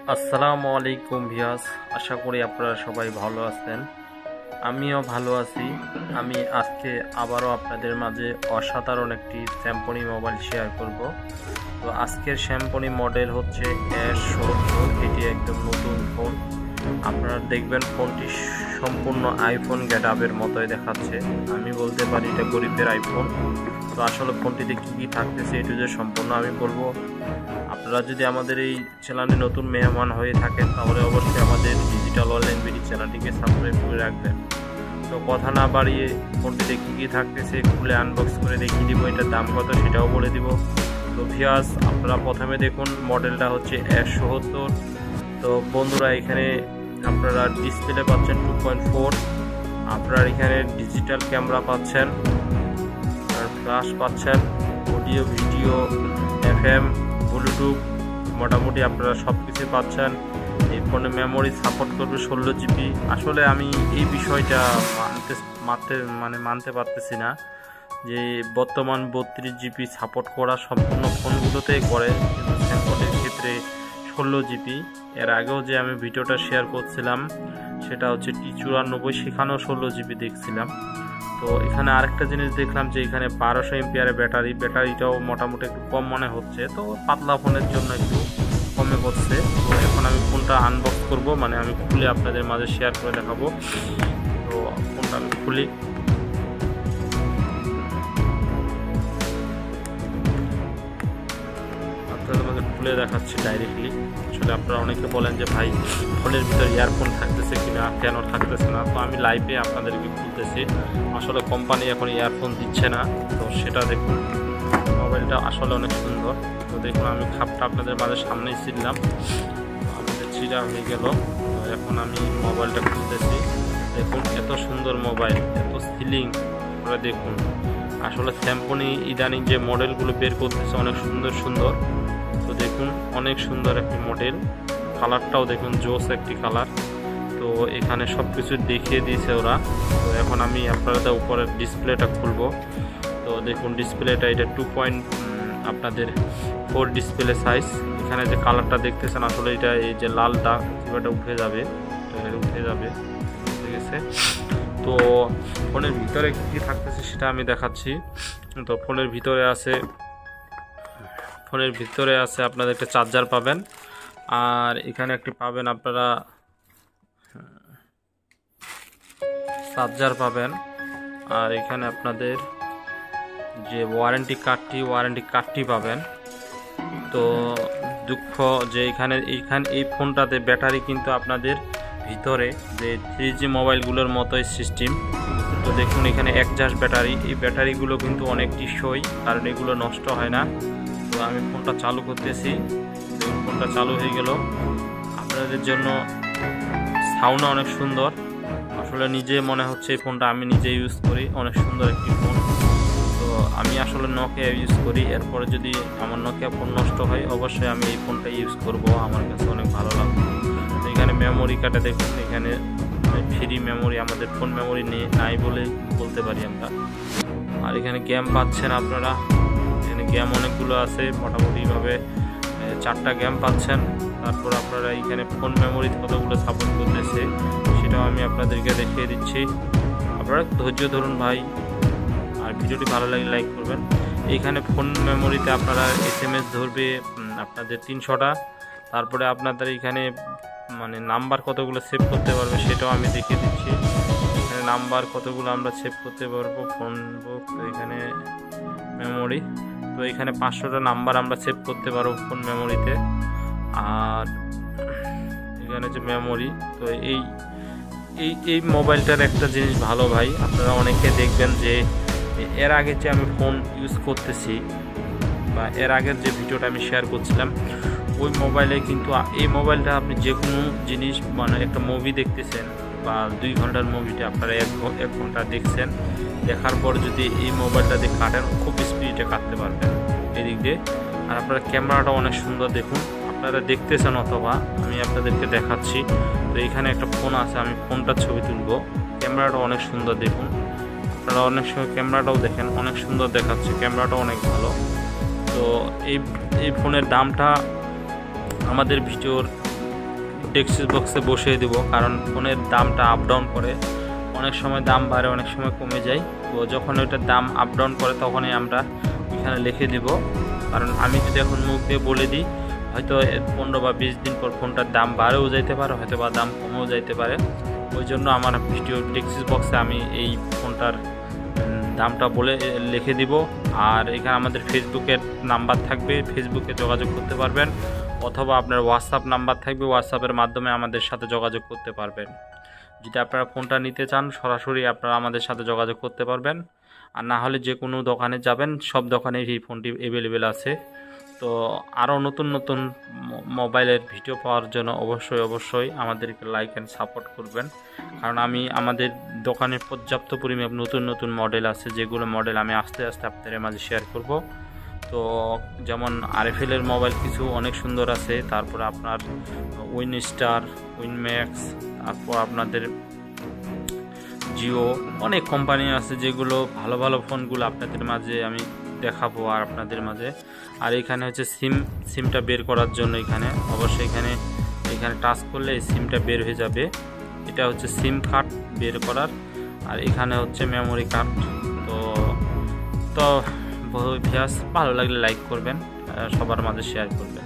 আসসালামু আলাইকুম ভিউয়ার্স, আশা করি আপনারা সবাই ভালো আছেন। আমিও ভালো আছি। আমি আজকে আবারও আপনাদের মাঝে অসাধারণ একটি স্যামসং মোবাইল শেয়ার করব। তো আজকের স্যামসং মডেল হচ্ছে S70। এটি একদম নতুন ফোন। আপনারা দেখবেন ফোনটি সম্পূর্ণ আইফোন গেটআপের মতোই দেখাচ্ছে। আমি বলতে পারি এটা গরিবের আইফোন। তো আসলে ফোনটিতে কী কী থাকতেছে এটু যে সম্পূর্ণ আমি বলবো। আপনারা যদি আমাদের এই চ্যানেলে নতুন মেহমান হয়ে থাকেন তাহলে অবশ্যই আমাদের ডিজিটাল অনলাইন বিডি চ্যানেলটিকে সাবস্ক্রাইব করে রাখবেন। তো কথা না বাড়িয়ে ফোনটিতে কী কী থাকতেছে খুলে আনবক্স করে দেখিয়ে দিব, এটার দাম কত সেটাও বলে দিব। তো ভিউয়ার্স, আপনারা প্রথমে দেখুন মডেলটা হচ্ছে S70। তো বন্ধুরা, এখানে আপনারা ডিসপ্লে পাচ্ছেন 2.4। আপনারা এখানে ডিজিটাল ক্যামেরা পাচ্ছেন, আর ফ্ল্যাশ পাচ্ছেন, অডিও ভিডিও FM ব্লুটুথ, মোটামুটি আপনারা সব কিছু পাচ্ছেন। এই ফোনে মেমোরি সাপোর্ট করবে 16 GB। আসলে আমি এই বিষয়টা মানতে পারতেছি না যে বর্তমান 32 GB সাপোর্ট করা সম্পূর্ণ ফোনগুলোতেই করে, কিন্তু স্যামসাংয়ের ক্ষেত্রে 16 GB। এর আগেও যে আমি ভিডিওটা শেয়ার করছিলাম সেটা হচ্ছে T94, সেখানেও 16 GB দেখছিলাম। তো এখানে আরেকটা জিনিস দেখলাম যে এখানে 1200 এমপিআরের ব্যাটারিটাও মোটামুটি একটু কম মনে হচ্ছে। তো পাতলা ফোনের জন্য একটু কমে পড়ছে। তো এখন আমি ফোনটা আনবক্স করব, মানে আমি খুলে আপনাদের মাঝে শেয়ার করে দেখাবো। তো ফোনটা আমি খুলি। আপনাদের মাঝে খুলে দেখাচ্ছি ডাইরেক্টলি। আসলে আপনারা অনেকে বলেন যে ভাই ফোনের ভিতরে ইয়ারফোন থাকতেছে কিনা, কেন থাকতেছে না। তো আমি লাইভে আপনাদেরকে খুলতেছি। আসলে কোম্পানি এখন ইয়ারফোন দিচ্ছে না। তো সেটা দেখুন, মোবাইলটা আসলে অনেক সুন্দর। তো দেখুন, আমি খাপটা আপনাদের মাঝে সামনেই ছিলাম, আমাদের চিরা হয়ে গেল। তো এখন আমি মোবাইলটা খুলতেছি। দেখুন এত সুন্দর মোবাইল, এত সিলিং। আপনারা দেখুন, আসলে স্যামসাং ইদানিং যে মডেলগুলো বের করতেছে অনেক সুন্দর সুন্দর। তো দেখুন অনেক সুন্দর একটি মডেল, কালারটাও দেখুন জোস একটি কালার। তো এখানে সব কিছু দেখিয়ে দিয়েছে ওরা। তো এখন আমি আপনাদের উপরের ডিসপ্লেটা খুলবো। তো দেখুন ডিসপ্লেটা এটা 2.4 ডিসপ্লে সাইজ। এখানে যে কালারটা দেখতেছেন আসলে এটা এই যে লালটা এটা উঠে যাবে, ঠিক আছে। তো ফোনের ভিতরে কী থাকতেছে সেটা আমি দেখাচ্ছি। তো ফোনের ভিতরে আছে আপনাদের একটা চার্জার পাবেন, আর এখানে একটি পাবেন আপনারা আর এখানে আপনাদের যে ওয়ারেন্টি কার্ডটি পাবেন। তো দুঃখ যে এখানে এই ফোনটাতে ব্যাটারি কিন্তু আপনাদের ভিতরে যে 3G মোবাইলগুলোর মতোই সিস্টেম। তো দেখুন এখানে একজাস্ট ব্যাটারি, এই ব্যাটারিগুলো কিন্তু অনেক টিকসই, কারণ এগুলো নষ্ট হয় না। তো আমি ফোনটা চালু করতেছি। ফোনটা চালু হয়ে গেল। আপনাদের জন্য সাউন্ড অনেক সুন্দর। আসলে নিজে মনে হচ্ছে এই ফোনটা আমি নিজে ইউজ করি, অনেক সুন্দর একটি ফোন। তো আমি আসলে নোকিয়া ইউজ করি। এরপরে যদি আমার নোকিয়া ফোন নষ্ট হয় অবশ্যই আমি এই ফোনটা ইউজ করব, আমার কাছে অনেক ভালো লাগবে। তো এখানে মেমোরি কার্ডে দেখুন, এখানে ফ্রি মেমোরি, আমাদের ফোন মেমোরি নাই বলে বলতে পারি আমরা। আর এখানে গেম পাচ্ছেন আপনারা, এখানে গেম অনেকগুলো আছে, মোটামুটিভাবে 4টা গেম পাচ্ছেন। তারপর আপনারা এখানে ফোন মেমোরি কতগুলো সাপোর্ট করতেছে সেটাও আমি আপনাদেরকে দেখিয়ে দিচ্ছি। আপনারা ধৈর্য ধরুন ভাই, আর ভিডিওটি ভালো লাগলে লাইক করবেন। এইখানে ফোন মেমোরিতে আপনারা SMS ধরবে আপনাদের 300টা। তারপরে আপনাদের এখানে মানে নাম্বার কতগুলো সেভ করতে পারবে সেটাও আমি দেখিয়ে দিচ্ছি। এখানে নাম্বার কতগুলো আমরা সেভ করতে পারবো ফোন বুক। তো এখানে মেমোরি, তো এখানে 500টা নাম্বার আমরা সেভ করতে পারবো ফোন মেমোরিতে। আর এখানে যে মেমোরি, তো এই মোবাইলটার একটা জিনিস ভালো ভাই, আপনারা অনেকে দেখবেন যে এর আগে যে আমি ফোন ইউজ করতেছি বা এর আগের যে ভিডিওটা আমি শেয়ার করছিলাম ওই মোবাইলে কিন্তু এই মোবাইলটা আপনি যে কোনো জিনিস মানে একটা মুভি দেখতেছেন বা 2 ঘন্টার মুভিটা আপনারা 1 ঘন্টা দেখছেন, দেখার পর যদি এই মোবাইলটা দিয়ে কাটেন খুব স্পিডে কাটতে পারবেন এদিক দিয়ে। আর আপনারা ক্যামেরাটা অনেক সুন্দর দেখুন, আপনারা দেখতেছেন অথবা আমি আপনাদেরকে দেখাচ্ছি। তো এখানে একটা ফোন আছে, আমি ফোনটার ছবি তুলবো। ক্যামেরাটা অনেক সুন্দর দেখুন, আপনারা অনেক সময় ক্যামেরাটাও দেখেন, অনেক সুন্দর দেখাচ্ছে, ক্যামেরাটা অনেক ভালো। তো এই ফোনের দামটা আমাদের ভিডিওর টেক্সট বক্সে বসিয়ে দিব, কারণ ফোনের দামটা আপ ডাউন করে, অনেক সময় দাম বাড়ে অনেক সময় কমে যায়। তো যখন ওইটার দাম আপ ডাউন করে তখনই আমরা এখানে লিখে দিব, কারণ আমি যদি এখন মুখ দিয়ে বলে দিই হয়তো 15 বা 20 দিন পর ফোনটার দাম বাড়েও যাইতে পারে, হয়তো বা দাম কমেও যাইতে পারে। ওই জন্য আমার ভিডিও টেক্সট বক্সে আমি এই ফোনটার দামটা বলে লিখে দিব। আর এখানে আমাদের ফেসবুকের নাম্বার থাকবে, ফেসবুকে যোগাযোগ করতে পারবেন, অথবা আপনার হোয়াটসঅ্যাপ নাম্বার থাকবে, হোয়াটসঅ্যাপের মাধ্যমে আমাদের সাথে যোগাযোগ করতে পারবেন। যদি আপনারা ফোনটা নিতে চান সরাসরি আপনারা আমাদের সাথে যোগাযোগ করতে পারবেন, আর না হলে যে কোনো দোকানে যাবেন, সব দোকানেই এই ফোনটি অ্যাভেলেবেল আছে। তো আরও নতুন নতুন মোবাইলের ভিডিও পাওয়ার জন্য অবশ্যই আমাদেরকে লাইক অ্যান্ড সাপোর্ট করবেন, কারণ আমাদের দোকানে পর্যাপ্ত পরিমাণ নতুন মডেল আছে, যেগুলো মডেল আমি আস্তে আস্তে আপনাদের মাঝে শেয়ার করব। তো যেমন আরএফএলের মোবাইল কিছু অনেক সুন্দর আছে, তারপরে আপনার উইনস্টার, উইনম্যাক্স, তারপর আপনাদের জিও, অনেক কোম্পানি আছে যেগুলো ভালো ফোনগুলো আপনাদের মাঝে আমি দেখাবো আর আপনাদের মাঝে। আর এখানে হচ্ছে সিমটা বের করার জন্য এখানে অবশ্যই এখানে টাচ করলে এই সিমটা বের হয়ে যাবে, এটা হচ্ছে সিম কার্ড বের করার। আর এখানে হচ্ছে মেমোরি কার্ড। তো ভিউয়ার্স, ভালো লাগলে লাইক করবেন, সবার মাঝে শেয়ার করবেন।